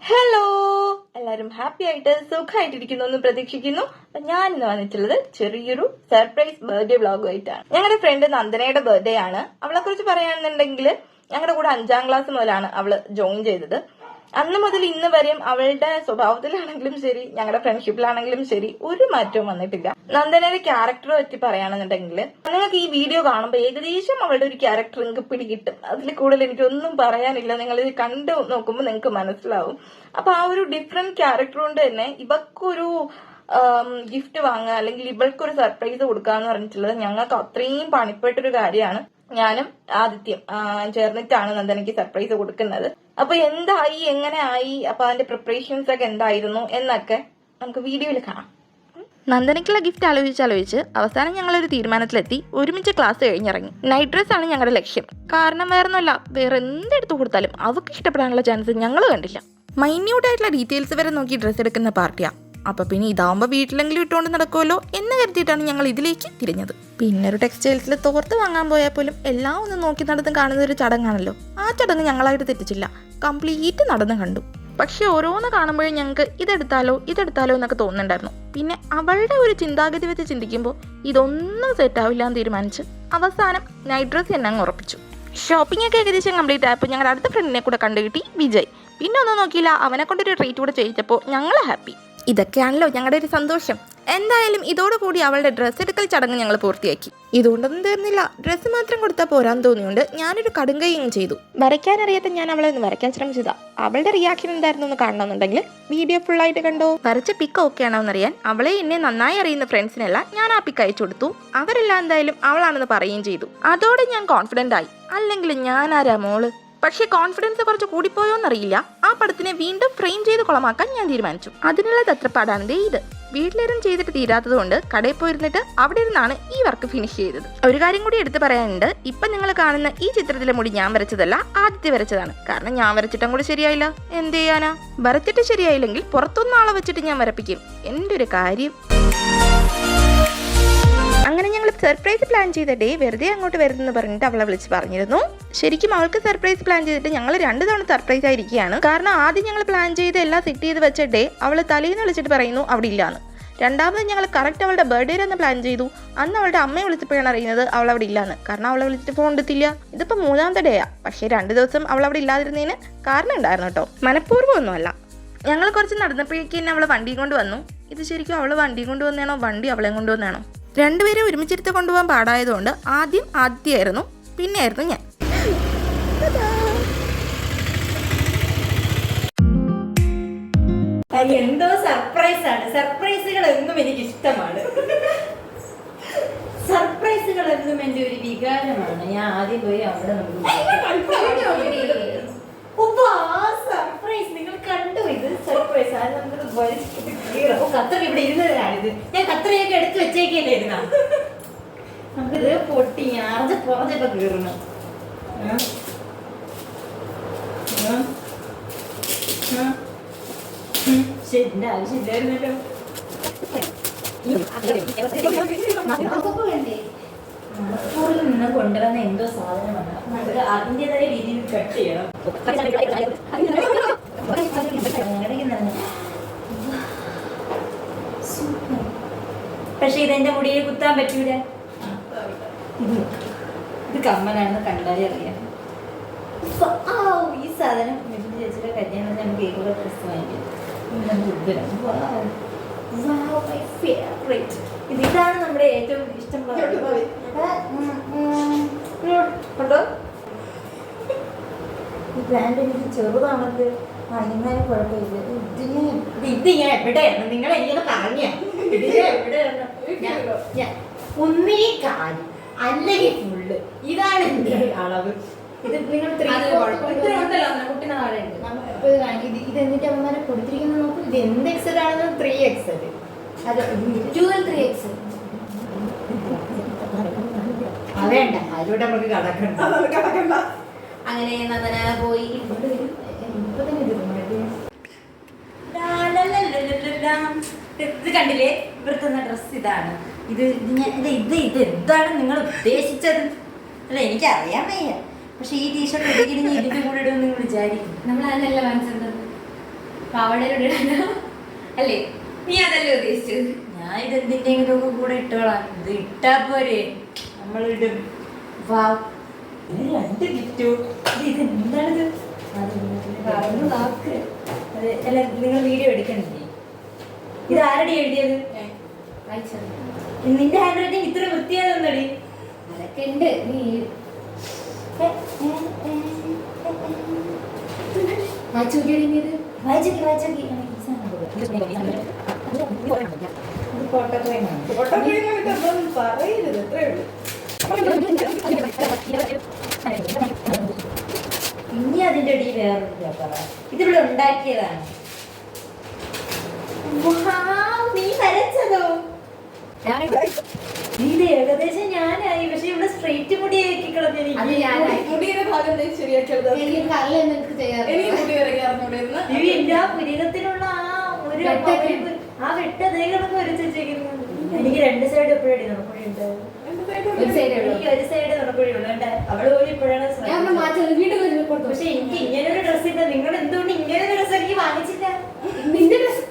Hello, എല്ലാവരും happy ആയിട്ട് സുഖമായിട്ടിരിക്കുന്നു എന്ന് പ്രതീക്ഷിക്കുന്നു. അപ്പൊ ഞാൻ ഇന്ന് വന്നിട്ടുള്ളത് ചെറിയൊരു സർപ്രൈസ് ബർത്ത്ഡേ വ്ളോഗുമായിട്ടാണ്. ഞങ്ങളുടെ ഫ്രണ്ട് നന്ദനയുടെ ബർത്ത്ഡേ ആണ്. അവളെ കുറിച്ച് പറയുകയാണെന്നുണ്ടെങ്കിൽ ഞങ്ങളുടെ കൂടെ 5ാം ക്ലാസ് മുതലാണ് അവള് ജോയിൻ ചെയ്തത്. അന്ന് മുതൽ ഇന്ന് വരെയും അവളുടെ സ്വഭാവത്തിലാണെങ്കിലും ശരി, ഞങ്ങളുടെ ഫ്രണ്ട്ഷിപ്പിലാണെങ്കിലും ശരി, ഒരു മാറ്റവും വന്നിട്ടില്ല. നന്ദനയുടെ ക്യാരക്ടറെ പറ്റി പറയുകയാണെന്നുണ്ടെങ്കിൽ നിങ്ങൾക്ക് ഈ വീഡിയോ കാണുമ്പോൾ ഏകദേശം അവളുടെ ഒരു ക്യാരക്ടർ നിങ്ങൾക്ക് പിടികിട്ടും. അതിൽ കൂടുതൽ എനിക്കൊന്നും പറയാനില്ല. നിങ്ങൾ ഇത് കണ്ടു നോക്കുമ്പോൾ നിങ്ങൾക്ക് മനസ്സിലാവും. അപ്പൊ ആ ഒരു ഡിഫറെന്റ് ക്യാരക്ടർ കൊണ്ട് തന്നെ ഇവക്കൊരു ഗിഫ്റ്റ് വാങ്ങുക അല്ലെങ്കിൽ ഇവൾക്കൊരു സർപ്രൈസ് കൊടുക്കുക എന്ന് പറഞ്ഞിട്ടുള്ളത് ഞങ്ങൾക്ക് അത്രയും പണിപ്പെട്ടൊരു കാര്യമാണ്. ഞാനും ആദിത്യം ചേർന്നിട്ടാണ് നന്ദനയ്ക്ക് സർപ്രൈസ് കൊടുക്കുന്നത്. അപ്പൊ എന്തായി, എങ്ങനെ ആയി, അപ്പൊ അതിന്റെ പ്രിപ്പറേഷൻസ് ഒക്കെ എന്തായിരുന്നു എന്നൊക്കെ നമുക്ക് വീഡിയോയിൽ കാണാം. നന്ദനയ്ക്കുള്ള ഗിഫ്റ്റ് ആലോചിച്ച് അവസാനം ഞങ്ങളൊരു തീരുമാനത്തിലെത്തി. ഒരുമിച്ച് ക്ലാസ് കഴിഞ്ഞിറങ്ങി. നൈറ്റ് ഡ്രസ് ആണ് ഞങ്ങളുടെ ലക്ഷ്യം. കാരണം വേറൊന്നുമല്ല, വേറെ എന്തെടുത്ത് കൊടുത്താലും അവർക്ക് ഇഷ്ടപ്പെടാനുള്ള ചാൻസ് ഞങ്ങൾ കണ്ടില്ല. മൈന്യൂട്ടായിട്ടുള്ള ഡീറ്റെയിൽസ് വരെ നോക്കി ഡ്രസ്സ് എടുക്കുന്ന പാർട്ടിയാണ്. അപ്പൊ പിന്നെ ഇതാവുമ്പോൾ വീട്ടിലെങ്കിലും ഇട്ടുകൊണ്ട് നടക്കുമല്ലോ എന്ന് കരുതിയിട്ടാണ് ഞങ്ങൾ ഇതിലേക്ക് തിരിഞ്ഞത്. പിന്നെ ഒരു ടെക്സ്റ്റൈൽസിൽ തോർത്ത് വാങ്ങാൻ പോയാൽ പോലും എല്ലാം ഒന്ന് നോക്കി നടന്ന് കാണുന്ന ഒരു ചടങ്ങാണല്ലോ. ആ ചടങ്ങ് ഞങ്ങളായിട്ട് തെറ്റിച്ചില്ല, കംപ്ലീറ്റ് നടന്ന് കണ്ടു. പക്ഷെ ഓരോന്ന് കാണുമ്പോഴും ഞങ്ങൾക്ക് ഇതെടുത്താലോ എന്നൊക്കെ തോന്നുന്നുണ്ടായിരുന്നു. പിന്നെ അവളുടെ ഒരു ചിന്താഗതി വെച്ച് ചിന്തിക്കുമ്പോൾ ഇതൊന്നും സെറ്റ് ആവില്ല എന്ന് തീരുമാനിച്ച് അവസാനം നൈറ്റ് ഡ്രസ് എന്നെ അങ്ങ് ഉറപ്പിച്ചു. ഷോപ്പിംഗ് ഒക്കെ ഏകദേശം കംപ്ലീറ്റ് ആയപ്പോൾ ഞങ്ങളുടെ അടുത്ത ഫ്രണ്ടിനെ കൂടെ കണ്ടുകിട്ടി, വിജയ്. പിന്നെ ഒന്നും നോക്കിയില്ല, അവനെ കൊണ്ടൊരു ട്രീറ്റ് കൂടെ ചെയ്യിച്ചപ്പോൾ ഞങ്ങൾ ഹാപ്പി. ഇതൊക്കെയാണല്ലോ ഞങ്ങളുടെ ഒരു സന്തോഷം. എന്തായാലും ഇതോടുകൂടി അവളുടെ ഡ്രസ്സ് എടുക്കൽ ചടങ്ങ് ഞങ്ങൾ പൂർത്തിയാക്കി. ഇതുകൊണ്ടൊന്നും തീർന്നില്ല. ഡ്രസ്സ് മാത്രം കൊടുത്താൽ പോരാൻ തോന്നിയുകൊണ്ട് ഞാനൊരു കടുങ്കയും ചെയ്തു. വരയ്ക്കാനറിയാത്ത ഞാൻ അവളെ ഒന്ന് വരയ്ക്കാൻ ശ്രമിച്ചതാ. അവളുടെ റിയാക്ഷൻ എന്തായിരുന്നു എന്ന് കാണണമെന്നുണ്ടെങ്കിൽ വീഡിയോ ഫുള്ളായിട്ട് കണ്ടോ. വരച്ച പിക്ക് ഓക്കെ ആണോ എന്നറിയാൻ അവളെ എന്നെ നന്നായി അറിയുന്ന ഫ്രണ്ട്സിനെല്ലാം ഞാൻ ആ പിക്ക് അയച്ചു കൊടുത്തു. അവരെല്ലാം എന്തായാലും അവളാണെന്ന് പറയുകയും ചെയ്തു. അതോടെ ഞാൻ കോൺഫിഡന്റ് ആയി. അല്ലെങ്കിൽ ഞാനാരാ മോള്. പക്ഷേ കോൺഫിഡൻസ് കുറച്ച് കൂടിപ്പോയോന്നറിയില്ല. ആ പടത്തിനെ വീണ്ടും ഫ്രെയിം ചെയ്ത് കുളമാക്കാൻ ഞാൻ തീരുമാനിച്ചു. അതിനുള്ള തത്രപ്പാടാണ് ദേ ഇത്. വീട്ടിലിരുന്ന് ചെയ്തിട്ട് തീരാത്തത് കൊണ്ട് കടയിൽ പോയിരുന്നിട്ട് അവിടെ ഇരുന്നാണ് ഈ വർക്ക് ഫിനിഷ് ചെയ്തത്. ഒരു കാര്യം കൂടി എടുത്തു പറയാനുണ്ട്. ഇപ്പം നിങ്ങൾ കാണുന്ന ഈ ചിത്രത്തിലെ മുടി ഞാൻ വരച്ചതല്ല, ആദ്യത്തെ വരച്ചതാണ്. കാരണം ഞാൻ വരച്ചിട്ടും കൂടി ശരിയായില്ല. എന്ത് ചെയ്യാനാ? വരച്ചിട്ട് ശരിയായില്ലെങ്കിൽ പുറത്തൊന്നും ആളെ വെച്ചിട്ട് ഞാൻ വരപ്പിക്കും. എൻ്റെ ഒരു കാര്യം. അങ്ങനെ ഞങ്ങൾ സർപ്രൈസ് പ്ലാൻ ചെയ്ത ഡേ വെറുതെ അങ്ങോട്ട് വരുന്നെന്ന് പറഞ്ഞിട്ട് അവളെ വിളിച്ച് പറഞ്ഞിരുന്നു. ശരിക്കും അവൾക്ക് സർപ്രൈസ് പ്ലാൻ ചെയ്തിട്ട് ഞങ്ങൾ 2 തവണ സർപ്രൈസ് ആയിരിക്കുകയാണ്. കാരണം ആദ്യം ഞങ്ങൾ പ്ലാൻ ചെയ്ത് എല്ലാം സെറ്റ് ചെയ്ത് വെച്ച ഡേ അവൾ തലേന്ന് വിളിച്ചിട്ട് പറയുന്നു അവിടെ ഇല്ലാന്ന്. രണ്ടാമത് ഞങ്ങൾ കറക്റ്റ് അവളുടെ ബർത്ത്ഡേ എന്ന് പ്ലാൻ ചെയ്തു. അന്ന് അവളുടെ അമ്മയെ വിളിച്ചപ്പോഴാണ് അറിയുന്നത് അവൾ അവിടെ ഇല്ലാന്ന്. കാരണം അവളെ വിളിച്ചിട്ട് ഫോൺ എടുത്തില്ല. ഇതിപ്പോൾ 3ാമത്തെ ഡേയാ. പക്ഷേ 2 ദിവസം അവൾ അവിടെ ഇല്ലാതിരുന്നതിന് കാരണം ഉണ്ടായിരുന്നു കേട്ടോ. മനഃപൂർവ്വം ഒന്നുമല്ല. ഞങ്ങൾ കുറച്ച് നടന്നപ്പോഴേക്കും തന്നെ അവൾ വണ്ടിയും കൊണ്ട് വന്നു. ഇത് ശരിക്കും അവൾ വണ്ടിയും കൊണ്ട് വന്നതാണോ വണ്ടി അവളെ കൊണ്ടുവന്നാണോ? രണ്ടുപേരെ ഒരുമിച്ചിരുത്ത് കൊണ്ടുപോകാൻ പാടായതുകൊണ്ട് ആദ്യം ആദ്യമായിരുന്നു, പിന്നെയായിരുന്നു ഞാൻ. എന്തോ സർപ്രൈസ് ആണ്. സർപ്രൈസുകൾ എന്നും എനിക്ക് ഇഷ്ടമാണ്. സർപ്രൈസുകൾ എന്നും എന്റെ ഒരു വികാരമാണ്. ഞാൻ ആദ്യം പോയി അവിടെ സർപ്രൈസ് നിങ്ങൾ കണ്ടു. ഇത് സർപ്രൈസ് കത്തർ ഇവിടെ ഇരുന്നതിനാണിത്. ഞാൻ കത്തറിയൊക്കെ എടുത്തു വെച്ചേക്കല്ലേ ഇരുന്ന നമുക്കിത് പൊട്ടി ആർജ പുറഞ്ഞൊക്കെ കീറണം. ശരിന്റെ ആവശ്യമില്ലായിരുന്നല്ലോ. മണപ്പൂരിൽ നിന്ന് കൊണ്ടുവന്ന എന്തോ സാധനമാണ്. നമുക്ക് അതിൻ്റെതായ രീതിയിൽ കട്ട് ചെയ്യണം. പക്ഷെ ഇതെന്റെ മുടിയിൽ കുത്താൻ പറ്റൂല. ഇത് കമ്മലാണെന്ന് കണ്ടാലേ അറിയാം. ഈ സാധനം ചേച്ചിയുടെ കല്യാണം നമുക്ക് കേക്കുള്ള ഡ്രസ് വാങ്ങിക്കാം. ഇതാണ് നമ്മുടെ ഏറ്റവും ഇഷ്ടമുള്ള. ഈ ബ്രാൻഡ് എനിക്ക് ചെറുതാണത്. എന്നാലും കുഴപ്പമില്ല. ഇത് ഞാൻ എവിടെയാണ് നിങ്ങൾ എനിക്കത് പറഞ്ഞ ഇത് ഞാൻ എവിടെയാണ്? ഒന്നേ കാര്യം അല്ലെങ്കിൽ ഫുള്ള്. ഇതാണ് എന്റെ അളവ്. ഇത് നിങ്ങൾ ഇത് എന്നിട്ട് അവന്മാരെ കൊടുത്തിരിക്കുന്നത് നോക്കൂ. ഇത് എന്ത് എക്സൽ ആണെന്ന് 3XL. അത് 2L3XL. വേണ്ട, അതിലൂടെ നമുക്ക് കടക്കണ്ട. അങ്ങനെ നന്ദന പോയി. ഇപ്പൊ തന്നെ ഇത് കണ്ടില്ലേ? ഇവർക്ക് തന്ന ഡ്രസ് ഇതാണ്. ഇത് എന്താണ് നിങ്ങൾ ഉദ്ദേശിച്ചത്? അല്ല എനിക്കറിയാൻ വയ്യ. പക്ഷെ ഈ ടീഷർട്ട് ഇതിന്റെ കൂടെ ഇടുമെന്ന് നിങ്ങൾ വിചാരിക്കും. നമ്മൾ അതിനല്ല മനസ്സിലാക്കുന്നത്. പാവടയിലൂടെ അല്ലേ? നീ അതല്ലേ ഉദ്ദേശിച്ചത്? ഞാൻ ഇതെന്തിന്റെങ്കിലും ഒക്കെ കൂടെ ഇട്ടോളാം. ഇത് ഇട്ടാ പോരെ, നമ്മളിടും. വാവ്, ഇത് 2 ഗിഫ്റ്റ്. ഇത് എന്താണിത്? അല്ല, നിങ്ങൾ വീഡിയോ എടുക്കണില്ലേ? ഇത് ആരുടെ എഴുതിയത്? നിന്റെ ഹാൻഡ് റൈറ്റിംഗ് ഇത്ര വൃത്തിയാകുന്നടി. അതൊക്കെ ഉണ്ട്. നീ ഇനി അതിന്റെ അടി വേറൊരു പേപ്പറ. ഇതിവിടെ ഉണ്ടാക്കിയതാണ്. നീ വരച്ചതോ? ഇത് ഏകദേശം ഞാനായി. പക്ഷെ ഇവിടെ സ്ട്രെയിറ്റ് മുടി ആക്കി എല്ലാ പുരീകത്തിലുള്ള ആ വെട്ട അതേകളൊക്കെ വരച്ചിരിക്കുന്നത്. എനിക്ക് 2 സൈഡ് എപ്പോഴടി നുണക്കുഴി ഉണ്ടാവും. ഒരു സൈഡ് നുണക്കുഴി ഉള്ളു. അവള് പോലും ഇപ്പോഴാണ്. പക്ഷെ എനിക്ക് ഇങ്ങനെ ഒരു ഡ്രസ് ഇല്ല. നിങ്ങൾ എന്തുകൊണ്ട് ഇങ്ങനെ ഒരു ഡ്രസ് എനിക്ക് വാങ്ങിച്ചില്ല? നിന്റെ ഡ്രസ്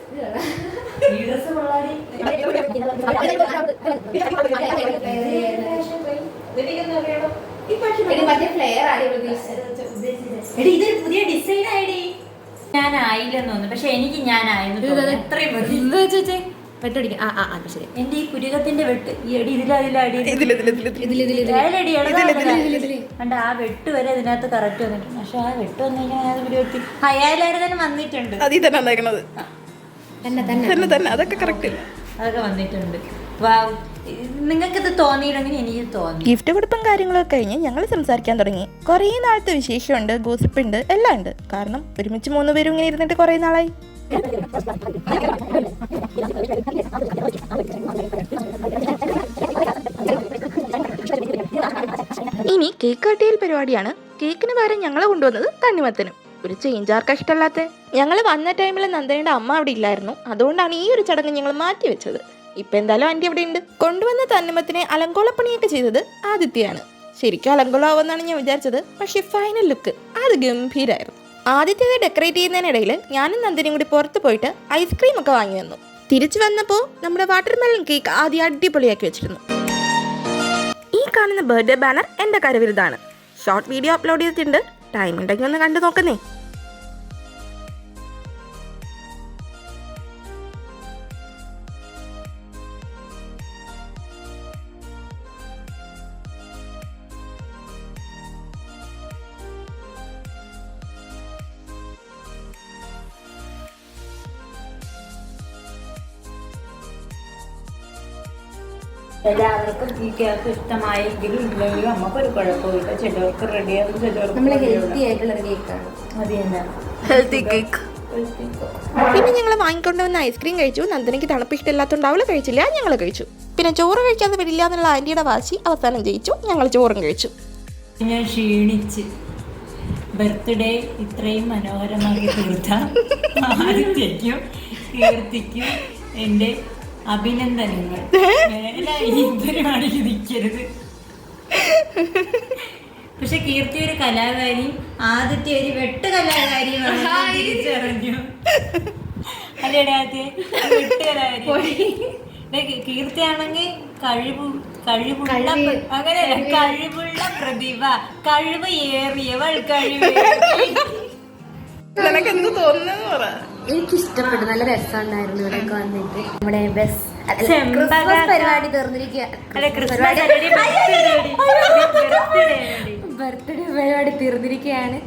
ഈ ഡ്രസ് കൊള്ളാടി. ഇതൊരു പുതിയ ഡിസൈൻ ആയിടി. ഞാനായില്ലെന്ന് തോന്നുന്നു. പക്ഷെ എനിക്ക് ഞാനായിരുന്നു. എത്രയും പെട്ടടിക്കാം. ശരി. എന്റെ ഈ പുരികത്തിന്റെ വെട്ട് ഈ അടി ഇതിലടി കണ്ട ആ വെട്ട് വരെ അതിനകത്ത് കറക്റ്റ് വന്നിട്ടുണ്ട്. പക്ഷെ ആ വെട്ട് വന്നു കഴിഞ്ഞാൽ ഹയാലായിരുന്നു വന്നിട്ടുണ്ട്. അതിൽ തന്നെ വന്നേക്കണത് തന്നെ അതൊക്കെ കറക്റ്റ് അതൊക്കെ വന്നിട്ടുണ്ട്. നിങ്ങൾക്കിത് തോന്നിയില്ലെങ്കിൽ എനിക്ക് തോന്നി. ഗിഫ്റ്റ് കൊടുപ്പും കാര്യങ്ങളൊക്കെ കഴിഞ്ഞ് ഞങ്ങൾ സംസാരിക്കാൻ തുടങ്ങി. കുറേ നാളത്തെ വിശേഷമുണ്ട്, ഗോസിപ്പുണ്ട്, എല്ലാം ഉണ്ട്. കാരണം ഒരുമിച്ച് 3 പേരും ഇങ്ങനെ ഇരുന്നിട്ട് കുറേ നാളായി. ഇനി കേക്ക് കട്ടിയൽ പരിപാടിയാണ്. കേക്കിന് പകരം ഞങ്ങളെ കൊണ്ടുവന്നത് തണ്ണിമത്തനും. ഒരു ചേഞ്ച് ആർക്കാ ഇഷ്ടമല്ലാത്ത. ഞങ്ങൾ വന്ന ടൈമിൽ നന്ദനയുടെ അമ്മ അവിടെ ഇല്ലായിരുന്നു. അതുകൊണ്ടാണ് ഈ ഒരു ചടങ്ങ് ഞങ്ങൾ മാറ്റി വെച്ചത്. ഇപ്പൊ എന്തായാലും ആന്റി അവിടെ ഉണ്ട്. കൊണ്ടുവന്ന തണ്ണിമത്തിനെ അലങ്കോളപ്പണിയൊക്കെ ചെയ്തത് ആദിത്യയാണ്. ശരിക്കും അലങ്കോളാവുമെന്നാണ് ഞാൻ വിചാരിച്ചത്. പക്ഷെ ഫൈനൽ ലുക്ക് അത് ഗംഭീരായിരുന്നു. ആദിത്യത്തെ ഡെക്കറേറ്റ് ചെയ്യുന്നതിനിടയിൽ ഞാനും നന്ദിനിയും കൂടി പുറത്ത് പോയിട്ട് ഐസ്ക്രീം ഒക്കെ വാങ്ങി വന്നു. തിരിച്ചു വന്നപ്പോൾ നമ്മുടെ വാട്ടർമെലൺ കേക്ക് ആദ്യം അടിപൊളിയാക്കി വെച്ചിരുന്നു. ഈ കാണുന്ന ബർത്ത്ഡേ ബാനർ എൻ്റെ കരവിരുതാണ്. ഷോർട്ട് വീഡിയോ അപ്ലോഡ് ചെയ്തിട്ടുണ്ട്. ടൈം ഉണ്ടെങ്കിൽ ഒന്ന് കണ്ടു നോക്കുന്നേ. എല്ലാവർക്കും ഈ കേക്ക് ഇഷ്ടമായെങ്കിലും ഇല്ലെങ്കിലും നമുക്കൊരു കുഴപ്പമില്ല. ചിലവർക്ക് റെഡിയാകും, നമ്മള് ഹെൽത്തി ആയിട്ടുള്ള കേക്കാണ്. അത് തന്നെ ഹെൽത്തി കേക്ക്. പിന്നെ ഞങ്ങൾ വാങ്ങിക്കൊണ്ടുവന്ന ഐസ്ക്രീം കഴിച്ചു. നന്ദനയ്ക്ക് തണുപ്പ് ഇഷ്ടമില്ലാത്തതുകൊണ്ട് അവള് കഴിച്ചില്ല, ഞങ്ങൾ കഴിച്ചു. പിന്നെ ചോറ് കഴിക്കാതെ വരില്ല എന്നുള്ള ആന്റിയുടെ വാശി അവസാനം ജയിച്ചു. ഞങ്ങൾ ചോറും കഴിച്ചു. ഞാൻ ക്ഷീണിച്ച് ബർത്ത്ഡേ ഇത്രയും മനോഹരമാക്കി തീർത്ത ആദിത്യയ്ക്കും കീർത്തിക്കും എൻ്റെ അഭിനന്ദനങ്ങൾ. ഈ പരിപാടിക്ക് നിൽക്കരുത്. പക്ഷെ കീർത്തി ഒരു കലാകാരി, ആദിത്യ ഒരു വെട്ട് കലാകാരിയുമാണ് തിരിച്ചറിഞ്ഞു. അല്ലേടെ ആദ്യം വെട്ട് കലാകാരി. കീർത്തിയാണെങ്കിൽ കഴിവുള്ള അങ്ങനെയല്ല, കഴിവുള്ള പ്രതിഭ, കഴിവ് ഏറിയവൾ, കഴിവ്. നിനക്കെന്ത് തോന്നുന്നു പറ. എനിക്ക് ഇഷ്ടപ്പെട്ടു. നല്ല രസമുണ്ടായിരുന്നു ഇവിടെയൊക്കെ വന്നിട്ട്. നമ്മുടെ ക്രിസ്മസ് പരിപാടി തീർന്നിരിക്കുക. ബർത്ത്ഡേ പരിപാടി തീർന്നിരിക്കുകയാണ്.